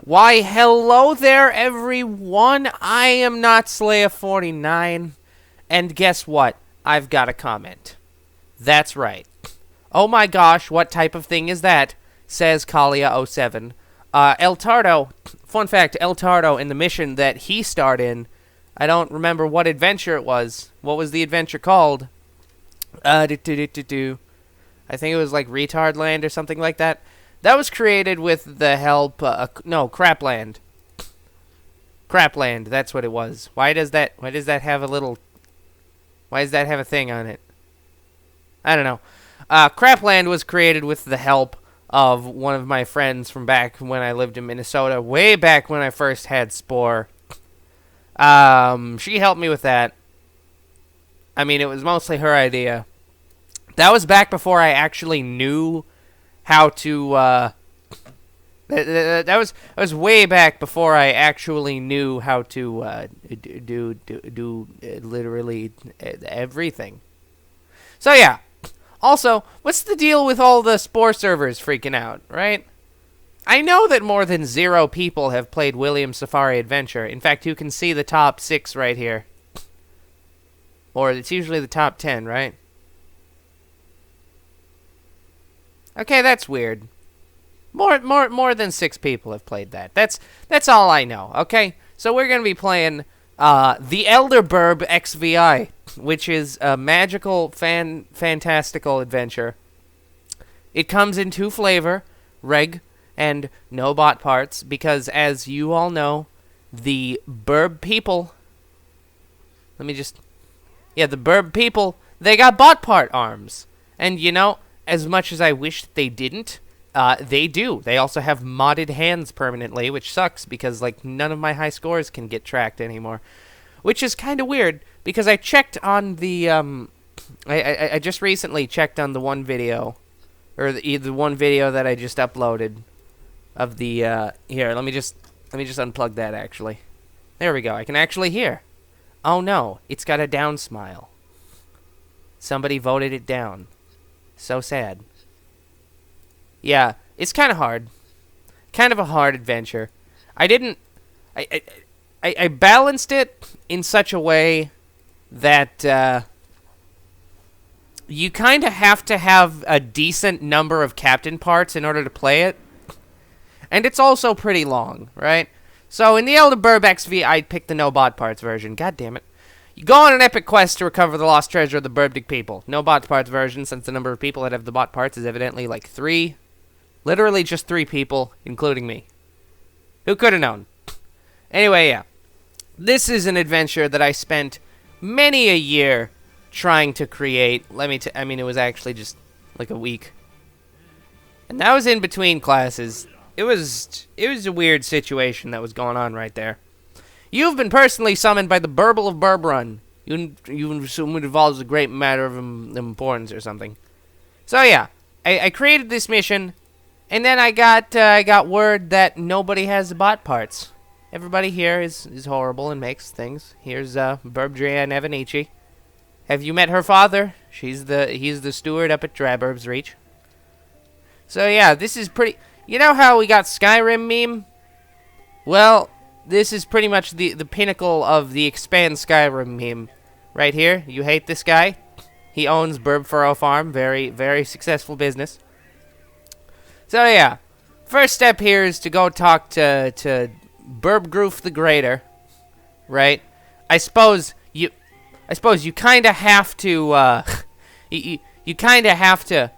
Why, hello there, everyone. I am not Slayer49. And guess what? I've got a comment. That's right. Oh my gosh, what type of thing is that? Says Kalia07. El Tardo, fun fact, El Tardo in the mission that he starred in, I don't remember what adventure it was. What was the adventure called? I think it was like Retard Land or something like that. That was created with the help, no, Crapland. Crapland, that's what it was. Why does that have a little, why does that have a thing on it? I don't know. Crapland was created with the help of one of my friends from back when I lived in Minnesota, way back when I first had Spore. She helped me with that. I mean, it was mostly her idea. That was back before I actually knew how to, that was way back before I actually knew how to, do literally everything. So yeah. Also, what's the deal with all the Spore servers freaking out, right? I know that more than 0 people have played William Safari Adventure. In fact, you can see the top 6 right here. Or it's usually the top 10, right? Okay, that's weird. More than 6 people have played that. That's all I know, okay? So we're going to be playing the Elder Birb XVI, which is a magical, fantastical adventure. It comes in 2 flavor, reg and no bot parts, because as you all know, the Birb people, the Birb people, they got bot part arms. And you know, as much as I wish they didn't, they do. They also have modded hands permanently, which sucks because like none of my high scores can get tracked anymore. Which is kind of weird, because I checked on the, I just recently checked on the one video, or the one video that I just uploaded of the, here, let me just unplug that, actually. There we go, I can actually hear. Oh no, it's got a down smile. Somebody voted it down. So sad. Yeah, it's kind of hard. Kind of a hard adventure. I balanced it in such a way that you kind of have to have a decent number of captain parts in order to play it. And it's also pretty long, right? So in the Elder Birb XV, I picked the no bot parts version. God damn it. You go on an epic quest to recover the lost treasure of the Birbdig people. No bot parts version, since the number of people that have the bot parts is evidently like 3. Literally just 3 people, including me. Who could have known? Anyway, yeah. This is an adventure that I spent many a year trying to create. I mean, it was actually just like a week. And that was in between classes. It was a weird situation that was going on right there. You've been personally summoned by the Burble of Burbrun. You assume it involves a great matter of importance or something. So yeah, I created this mission, and then I got word that nobody has the bot parts. Everybody here is horrible and makes things. Here's Burbdrea Nevenici. Have you met her father? He's the steward up at Draburb's Reach. So yeah, this is pretty. You know how we got Skyrim meme? Well, this is pretty much the pinnacle of the expand Skyrim meme. Right here, you hate this guy. He owns Burb Furrow Farm, very, very successful business. So yeah, first step here is to go talk to Burbgroof the Greater, right? I suppose you kind of have to, you kind of have to.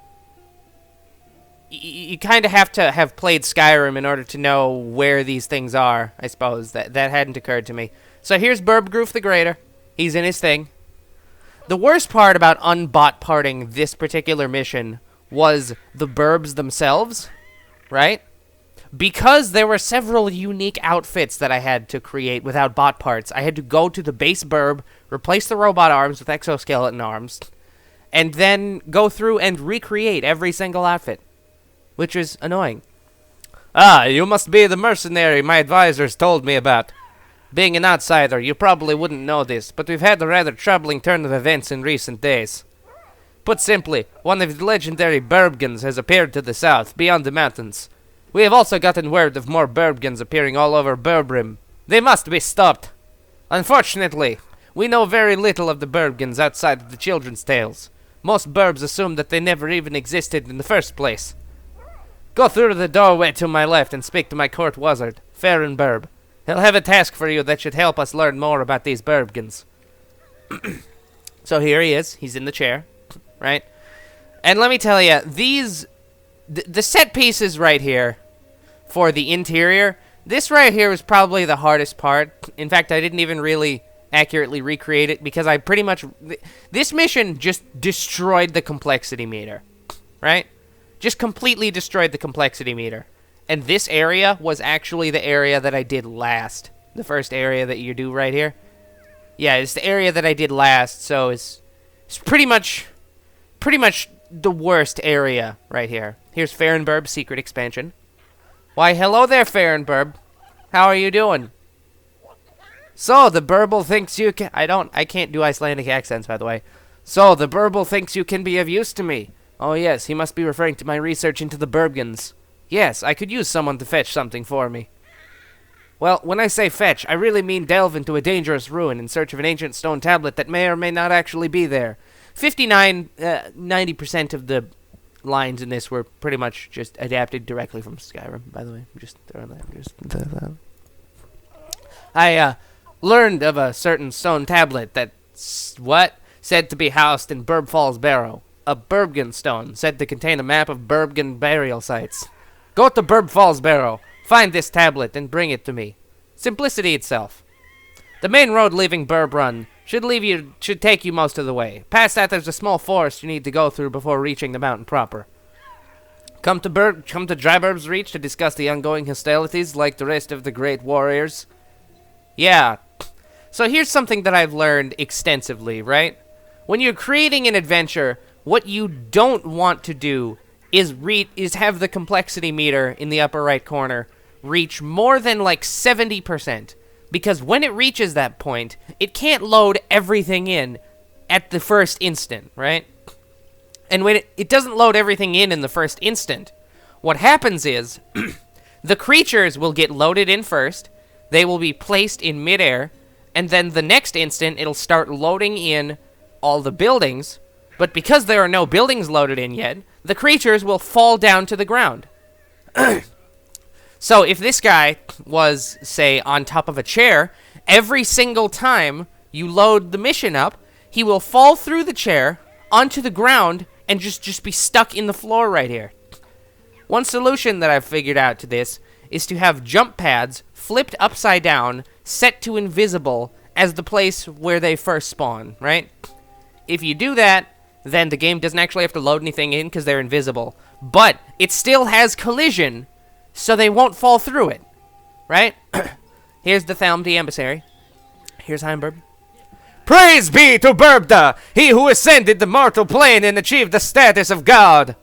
You kind of have to have played Skyrim in order to know where these things are, I suppose. That hadn't occurred to me. So here's Burbgroof the Greater. He's in his thing. The worst part about unbot parting this particular mission was the Burbs themselves, right? Because there were several unique outfits that I had to create without bot parts, I had to go to the base Burb, replace the robot arms with exoskeleton arms, and then go through and recreate every single outfit. Which is annoying. Ah, you must be the mercenary my advisors told me about. Being an outsider, you probably wouldn't know this, but we've had a rather troubling turn of events in recent days. Put simply, one of the legendary Burbgans has appeared to the south, beyond the mountains. We have also gotten word of more Burbgans appearing all over Burbrim. They must be stopped. Unfortunately, we know very little of the Burbgans outside of the children's tales. Most Burbs assume that they never even existed in the first place. Go through the doorway to my left and speak to my court wizard, Farron Birb. He'll have a task for you that should help us learn more about these Burbgans. So here he is. He's in the chair, right? And let me tell you, the set pieces right here for the interior, this right here was probably the hardest part. In fact, I didn't even really accurately recreate it because I pretty much... This mission just destroyed the complexity meter, right? Just completely destroyed the complexity meter. And this area was actually the area that I did last. The first area that you do right here. Yeah, it's the area that I did last, so it's pretty much the worst area right here. Here's Farrenburb's secret expansion. Why, hello there, Farrenburb. How are you doing? So, the Burble thinks you can... I can't do Icelandic accents, by the way. So, the Burble thinks you can be of use to me. Oh, yes, he must be referring to my research into the Burbgans. Yes, I could use someone to fetch something for me. Well, when I say fetch, I really mean delve into a dangerous ruin in search of an ancient stone tablet that may or may not actually be there. 90% of the lines in this were pretty much just adapted directly from Skyrim, by the way. Just throwing that. I learned of a certain stone tablet that's, said to be housed in Birb Falls Barrow. A Burbgan stone, said to contain a map of Burbgan burial sites. Go to Birb Falls Barrow, find this tablet, and bring it to me. Simplicity itself. The main road leaving Birb Run should take you most of the way. Past that, there's a small forest you need to go through before reaching the mountain proper. Come to Dryburb's Reach to discuss the ongoing hostilities like the rest of the great warriors. Yeah. So here's something that I've learned extensively, right? When you're creating an adventure, what you don't want to do is have the complexity meter in the upper right corner reach more than like 70%. Because when it reaches that point, it can't load everything in at the first instant, right? And when it doesn't load everything in the first instant, what happens is the creatures will get loaded in first, they will be placed in midair, and then the next instant it'll start loading in all the buildings, but because there are no buildings loaded in yet, the creatures will fall down to the ground. So if this guy was, say, on top of a chair, every single time you load the mission up, he will fall through the chair onto the ground and just be stuck in the floor right here. One solution that I've figured out to this is to have jump pads flipped upside down, set to invisible as the place where they first spawn, right? If you do that, then the game doesn't actually have to load anything in because they're invisible. But it still has collision, so they won't fall through it, right? Here's the Thalm the Emissary. Here's Heimburb. Praise be to Burbda, he who ascended the mortal plane and achieved the status of God.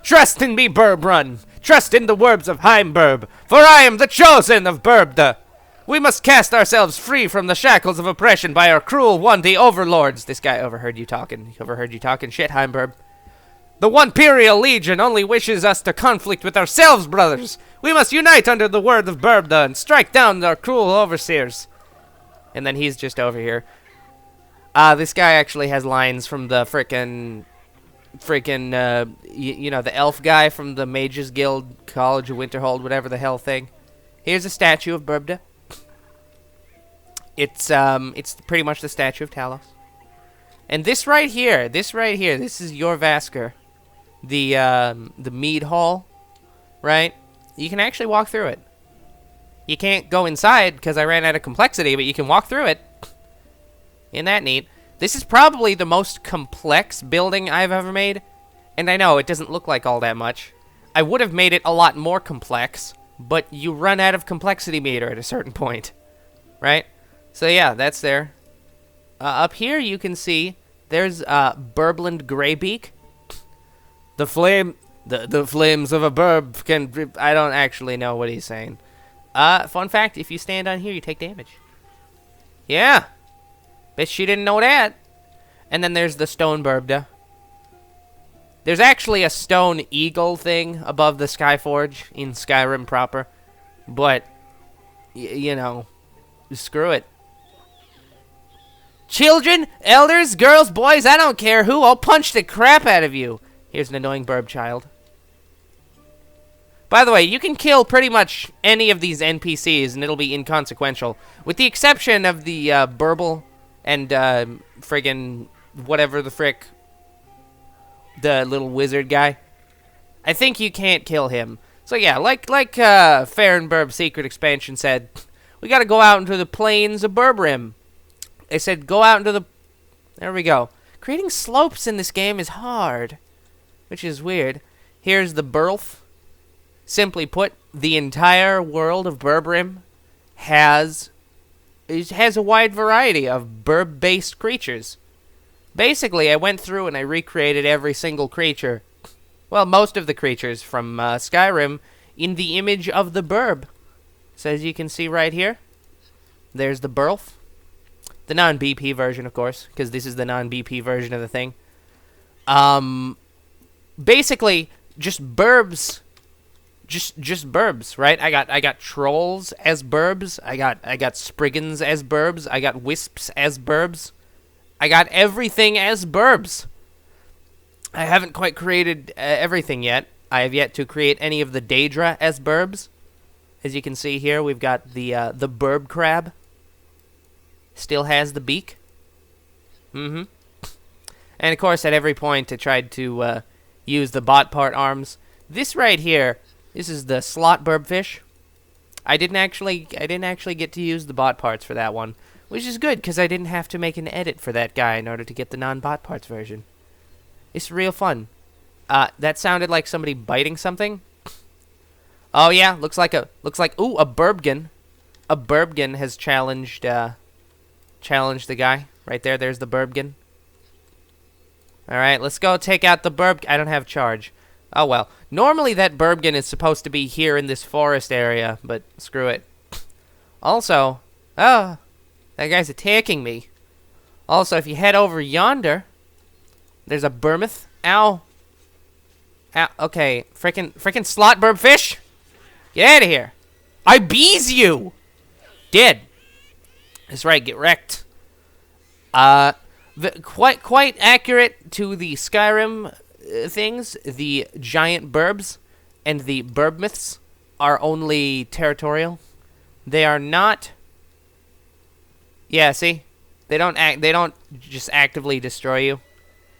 Trust in me, Burbrun. Trust in the words of Heimburb, for I am the chosen of Burbda. We must cast ourselves free from the shackles of oppression by our cruel one, the overlords. This guy overheard you talking. He overheard you talking shit, Heimburb. The one Imperial Legion only wishes us to conflict with ourselves, brothers. We must unite under the word of Burbda and strike down our cruel overseers. And then he's just over here. This guy actually has lines from the frickin', you know, the elf guy from the Mages Guild, College of Winterhold, whatever the hell thing. Here's a statue of Burbda. It's pretty much the statue of Talos. And this right here, this is your Vasker. The mead hall, right? You can actually walk through it. You can't go inside because I ran out of complexity, but you can walk through it. Isn't that neat? This is probably the most complex building I've ever made. And I know it doesn't look like all that much. I would have made it a lot more complex, but you run out of complexity meter at a certain point, right? So yeah, that's there. Up here you can see there's Burbland Greybeak. The flames of a burb can... I don't actually know what he's saying. Fun fact, if you stand on here, you take damage. Yeah. Bet she didn't know that. And then there's the Stone Burbda. There's actually a stone eagle thing above the Skyforge in Skyrim proper. But, you know, screw it. Children, elders, girls, boys, I don't care who, I'll punch the crap out of you. Here's an annoying burb child. By the way, you can kill pretty much any of these NPCs and it'll be inconsequential. With the exception of the Burble and friggin' whatever the frick, the little wizard guy. I think you can't kill him. So yeah, like Fair and Burb Secret Expansion said, we gotta go out into the plains of Burbrim. They said go out into the... There we go. Creating slopes in this game is hard, which is weird. Here's the Burlf. Simply put, the entire world of Burbrim has a wide variety of burb-based creatures. Basically, I went through and I recreated every single creature. Well, most of the creatures from Skyrim in the image of the burb. So as you can see right here, there's the Burlf. The non-BP version, of course, because this is the non-BP version of the thing. Basically, just burbs. Just burbs, right? I got trolls as burbs. I got spriggans as burbs. I got wisps as burbs. I got everything as burbs. I haven't quite created everything yet. I have yet to create any of the Daedra as burbs. As you can see here, we've got the burb crab. Still has the beak. And of course, at every point, I tried to use the bot part arms. This right here, this is the slot burbfish. I didn't actually get to use the bot parts for that one, which is good because I didn't have to make an edit for that guy in order to get the non-bot parts version. It's real fun. That sounded like somebody biting something. Oh yeah, looks like ooh, a burbgen. A burbgen has challenged the guy right there. There's the burbgen. All right, let's go take out the burb. I don't have charge. Oh well. Normally that burbgen is supposed to be here in this forest area, but screw it. Also, that guy's attacking me. Also, if you head over yonder, there's a Burmouth. Ow. Ow. Okay, frickin' slot burbfish. Get out of here. I bees you. Dead. That's right, get wrecked. Quite accurate to the Skyrim things. The giant burbs and the burb myths are only territorial. They are not. Yeah, see, they don't just actively destroy you.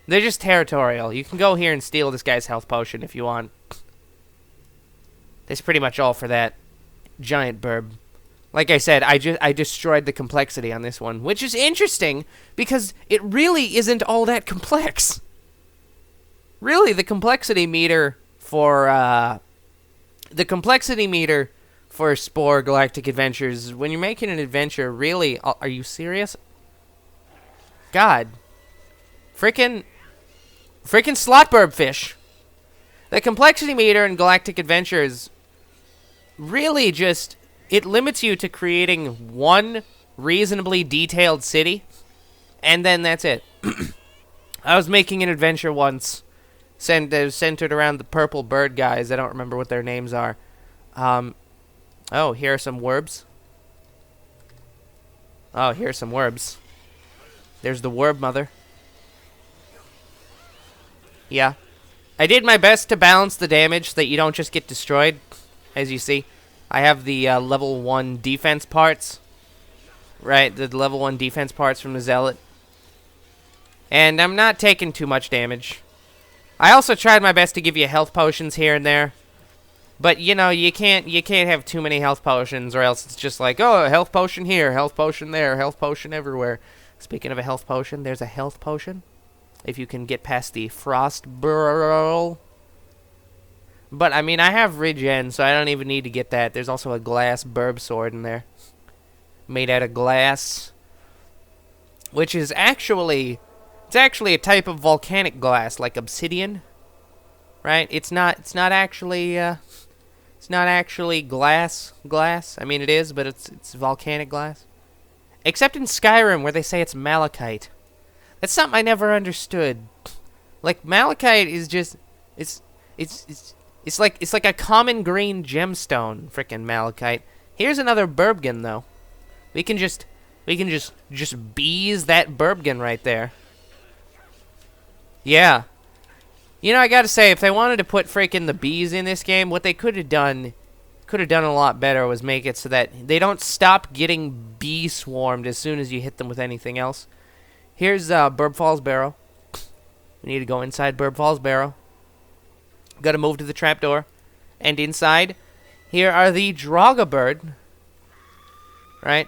They're just territorial. You can go here and steal this guy's health potion if you want. That's pretty much all for that giant burb. Like I said, I destroyed the complexity on this one, which is interesting because it really isn't all that complex. Really, the complexity meter for Spore Galactic Adventures, when you're making an adventure, really, are you serious? God, frickin' slot burbfish. The complexity meter in Galactic Adventures really just, it limits you to creating one reasonably detailed city, and then that's it. I was making an adventure once, centered around the purple bird guys. I don't remember what their names are. Oh, here are some werbs. Oh, here are some werbs. There's the werb mother. Yeah. I did my best to balance the damage so that you don't just get destroyed. As you see, I have the level 1 defense parts. Right, the level 1 defense parts from the Zealot. And I'm not taking too much damage. I also tried my best to give you health potions here and there. But, you know, you can't have too many health potions, or else it's just like, oh, health potion here, health potion there, health potion everywhere. Speaking of a health potion, there's a health potion. If you can get past the frost burl. But, I mean, I have regen, so I don't even need to get that. There's also a glass burb sword in there. Made out of glass. Which is actually... It's actually a type of volcanic glass, like obsidian. Right? It's not actually glass. I mean, it is, but it's volcanic glass. Except in Skyrim, where they say it's malachite. That's something I never understood. Like, malachite is just... It's... It's like a common green gemstone, frickin' malachite. Here's another Burbgen, though. We can just bees that Burbgen right there. Yeah. You know, I gotta say, if they wanted to put frickin' the bees in this game, what they could have done a lot better was make it so that they don't stop getting bee swarmed as soon as you hit them with anything else. Here's Birb Falls Barrow. We need to go inside Birb Falls Barrow. Gotta move to the trapdoor. And inside, here are the Drogabird. Right?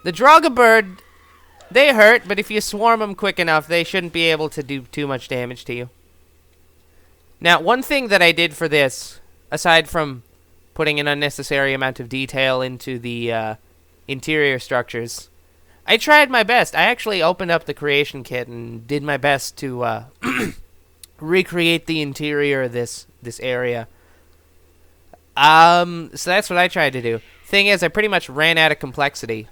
The Drogabird, they hurt, but if you swarm them quick enough, they shouldn't be able to do too much damage to you. Now, one thing that I did for this, aside from putting an unnecessary amount of detail into the interior structures, I tried my best. I actually opened up the creation kit and did my best to recreate the interior of this area. So that's what I tried to do. Thing is, I pretty much ran out of complexity.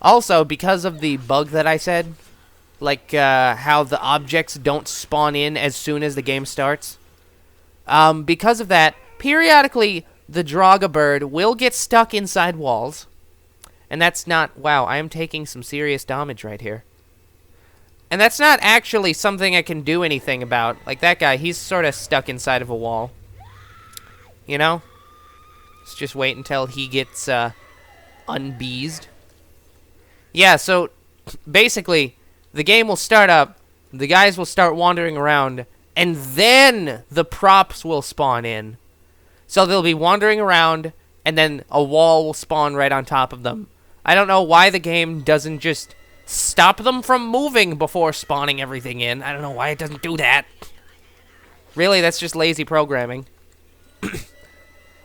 Also, because of the bug that I said, like how the objects don't spawn in as soon as the game starts, because of that, periodically the Drogabird will get stuck inside walls. And that's not... Wow, I am taking some serious damage right here. And that's not actually something I can do anything about. Like that guy, he's sort of stuck inside of a wall. You know? Let's just wait until he gets unbeezed. Yeah, so basically, the game will start up, the guys will start wandering around, and then the props will spawn in. So they'll be wandering around, and then a wall will spawn right on top of them. I don't know why the game doesn't just stop them from moving before spawning everything in. I don't know why it doesn't do that. Really, that's just lazy programming.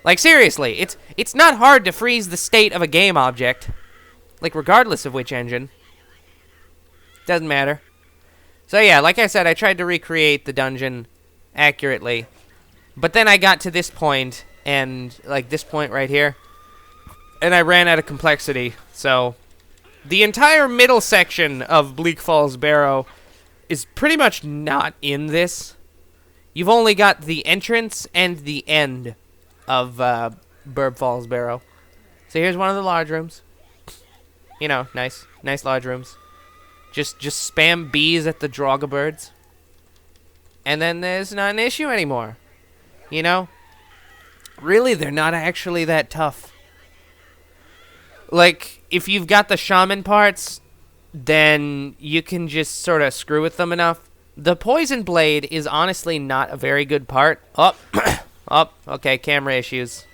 Like, seriously, it's not hard to freeze the state of a game object. Like, regardless of which engine. Doesn't matter. So, yeah, like I said, I tried to recreate the dungeon accurately. But then I got to this point, and, like, this point right here, and I ran out of complexity. So, the entire middle section of Bleak Falls Barrow is pretty much not in this. You've only got the entrance and the end of Birb Falls Barrow. So here's one of the large rooms. You know, nice large rooms. Just spam bees at the Drogabirds. And then there's not an issue anymore. You know? Really, they're not actually that tough. Like, if you've got the shaman parts, then you can just sort of screw with them enough. The poison blade is honestly not a very good part. Oh, oh, okay, camera issues.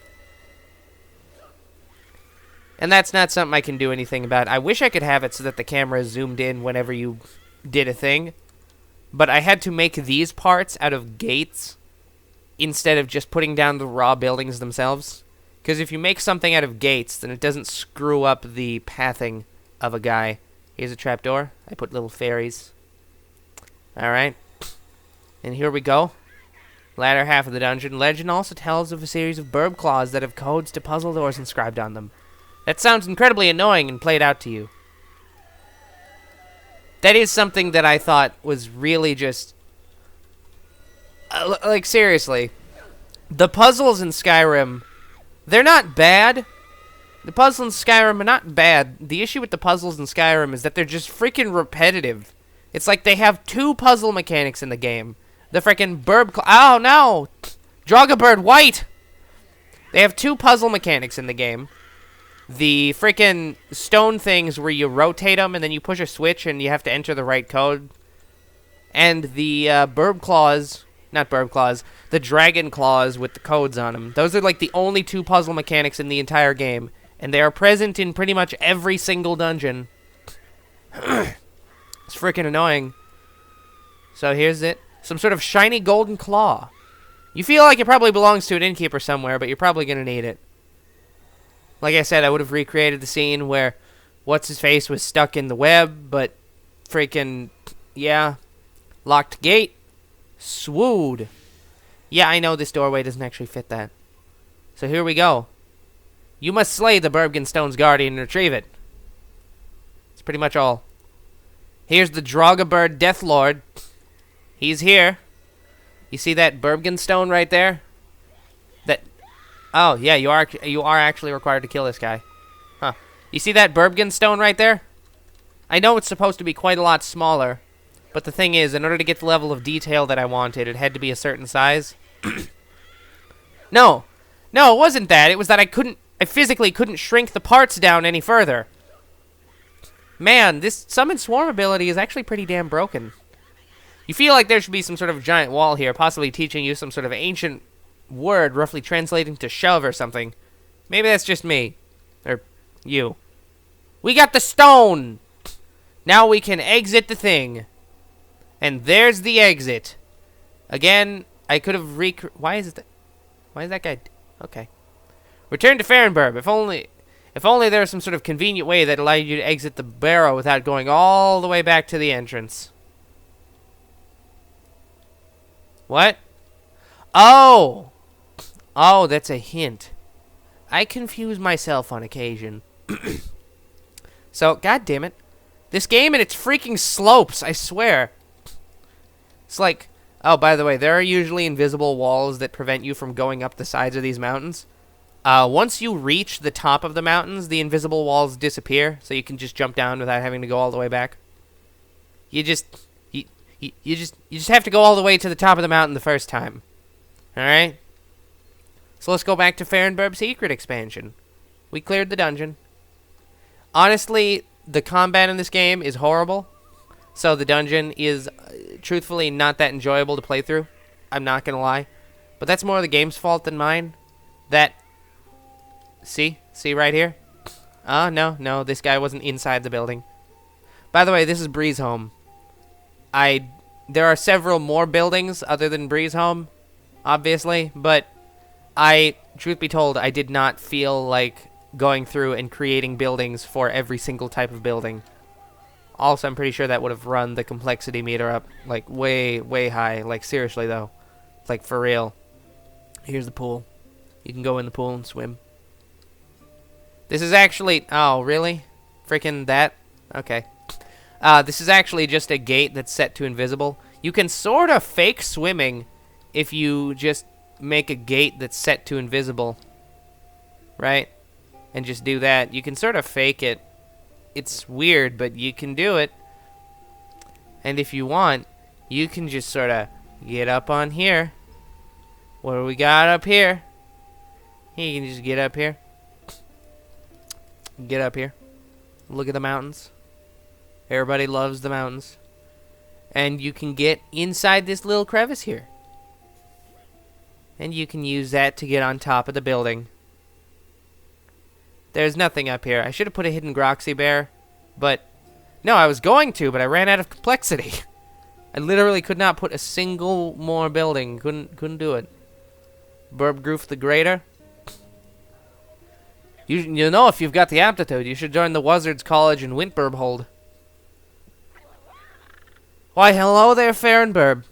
And that's not something I can do anything about. I wish I could have it so that the camera zoomed in whenever you did a thing. But I had to make these parts out of gates instead of just putting down the raw buildings themselves. Because if you make something out of gates, then it doesn't screw up the pathing of a guy. Here's a trapdoor. I put little fairies. Alright. And here we go. Latter half of the dungeon. Legend also tells of a series of burb claws that have codes to puzzle doors inscribed on them. That sounds incredibly annoying and played out to you. That is something that I thought was really just... like, seriously. The puzzles in Skyrim, they're not bad. The puzzles in Skyrim are not bad. The issue with the puzzles in Skyrim is that they're just freaking repetitive. It's like they have two puzzle mechanics in the game. The freaking oh, no! Drogabird White! They have two puzzle mechanics in the game. The freaking stone things where you rotate them and then you push a switch and you have to enter the right code. And the burb claws, not burb claws, the dragon claws with the codes on them. Those are like the only two puzzle mechanics in the entire game. And they are present in pretty much every single dungeon. It's freaking annoying. So here's it. Some sort of shiny golden claw. You feel like it probably belongs to an innkeeper somewhere, but you're probably going to need it. Like I said, I would have recreated the scene where What's-His-Face was stuck in the web, but freaking, yeah, locked gate, swood. Yeah, I know this doorway doesn't actually fit that. So here we go. You must slay the Bergenstone's guardian and retrieve it. That's pretty much all. Here's the Drogabird Deathlord. He's here. You see that Burbgen stone right there? That. Oh yeah, you are actually required to kill this guy. Huh? You see that Burbgen stone right there? I know it's supposed to be quite a lot smaller, but the thing is, in order to get the level of detail that I wanted, it had to be a certain size. No, it wasn't that. It was that I physically couldn't shrink the parts down any further. Man, this summon swarm ability is actually pretty damn broken. You feel like there should be some sort of giant wall here, possibly teaching you some sort of ancient word roughly translating to shove or something. Maybe that's just me. Or you. We got the stone! Now we can exit the thing. And there's the exit. Again, I could have why is that guy? Okay. Return to Birb. If only there was some sort of convenient way that allowed you to exit the barrow without going all the way back to the entrance. What? Oh! Oh, that's a hint. I confuse myself on occasion. So, god damn it. This game and its freaking slopes, I swear. It's like, oh, by the way, there are usually invisible walls that prevent you from going up the sides of these mountains. Once you reach the top of the mountains, the invisible walls disappear, so you can just jump down without having to go all the way back. You just have to go all the way to the top of the mountain the first time. Alright? So let's go back to Birb's Secret expansion. We cleared the dungeon. Honestly, the combat in this game is horrible. So the dungeon is, truthfully, not that enjoyable to play through. I'm not gonna lie. But that's more the game's fault than mine. That... See right here? Oh, no, this guy wasn't inside the building. By the way, this is Bree's home. There are several more buildings other than Bree's home, obviously, but truth be told, I did not feel like going through and creating buildings for every single type of building. Also, I'm pretty sure that would have run the complexity meter up, like, way, way high. Like, seriously, though. Like, for real. Here's the pool. You can go in the pool and swim. This is actually... Oh, really? Freaking that? Okay. This is actually just a gate that's set to invisible. You can sort of fake swimming if you just make a gate that's set to invisible. Right? And just do that. You can sort of fake it. It's weird, but you can do it. And if you want, you can just sort of get up on here. What do we got up here? You can just get up here. Get up here. Look at the mountains. Everybody loves the mountains. And you can get inside this little crevice here. And you can use that to get on top of the building. There's nothing up here. I should have put a hidden Groxy Bear. But, no, I was going to, but I ran out of complexity. I literally could not put a single more building. Couldn't do it. Birb Groof the Greater. You know, if you've got the aptitude, you should join the Wizards College in Wintburbhold. Why, hello there, Birb.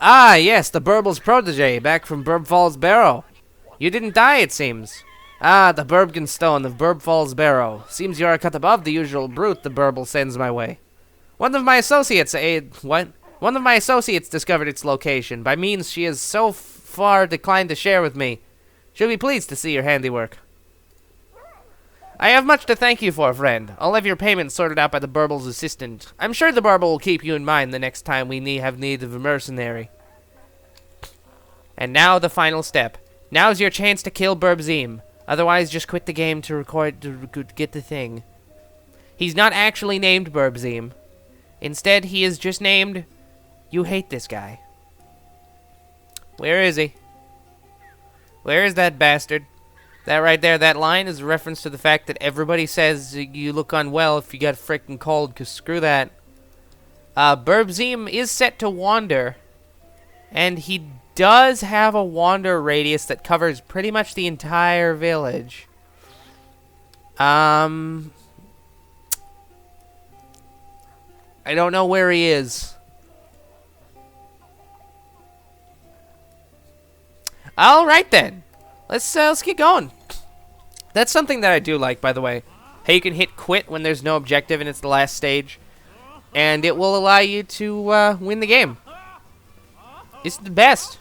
Ah, yes, the Burble's protege, back from Birb Falls Barrow. You didn't die, it seems. Ah, the Burbgen Stone of Birb Falls Barrow. Seems you are cut above the usual brute the Burble sends my way. One of my associates discovered its location, by means she has so far declined to share with me. She'll be pleased to see your handiwork. I have much to thank you for, friend. I'll have your payment sorted out by the Burble's assistant. I'm sure the Burble will keep you in mind the next time we have need of a mercenary. And now the final step. Now's your chance to kill Burbzim. Otherwise, just quit the game to get the thing. He's not actually named Burbzim. Instead, he is just named... You hate this guy. Where is he? Where is that bastard? That right there, that line is a reference to the fact that everybody says you look unwell if you got a freaking cold, because screw that. Burbzim is set to wander, and he does have a wander radius that covers pretty much the entire village. I don't know where he is. Alright then. Let's get going. That's something that I do like, by the way. How you can hit quit when there's no objective and it's the last stage. and it will allow you to win the game. It's the best.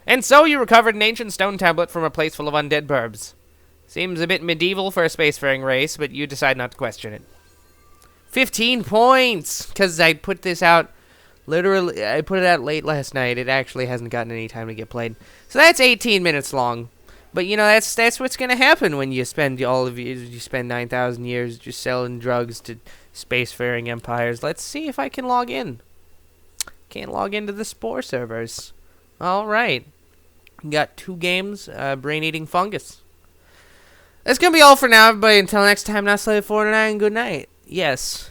And so you recovered an ancient stone tablet from a place full of undead burbs. Seems a bit medieval for a spacefaring race, but you decide not to question it. 15 points! Because I put this out, literally, I put it out late last night. It actually hasn't gotten any time to get played. So that's 18 minutes long. But, you know, that's what's going to happen when you spend you spend 9,000 years just selling drugs to spacefaring empires. Let's see if I can log in. Can't log into the Spore servers. Alright. Got 2 games, Brain-Eating Fungus. That's going to be all for now, everybody. Until next time, not Slave 49, good night. Yes.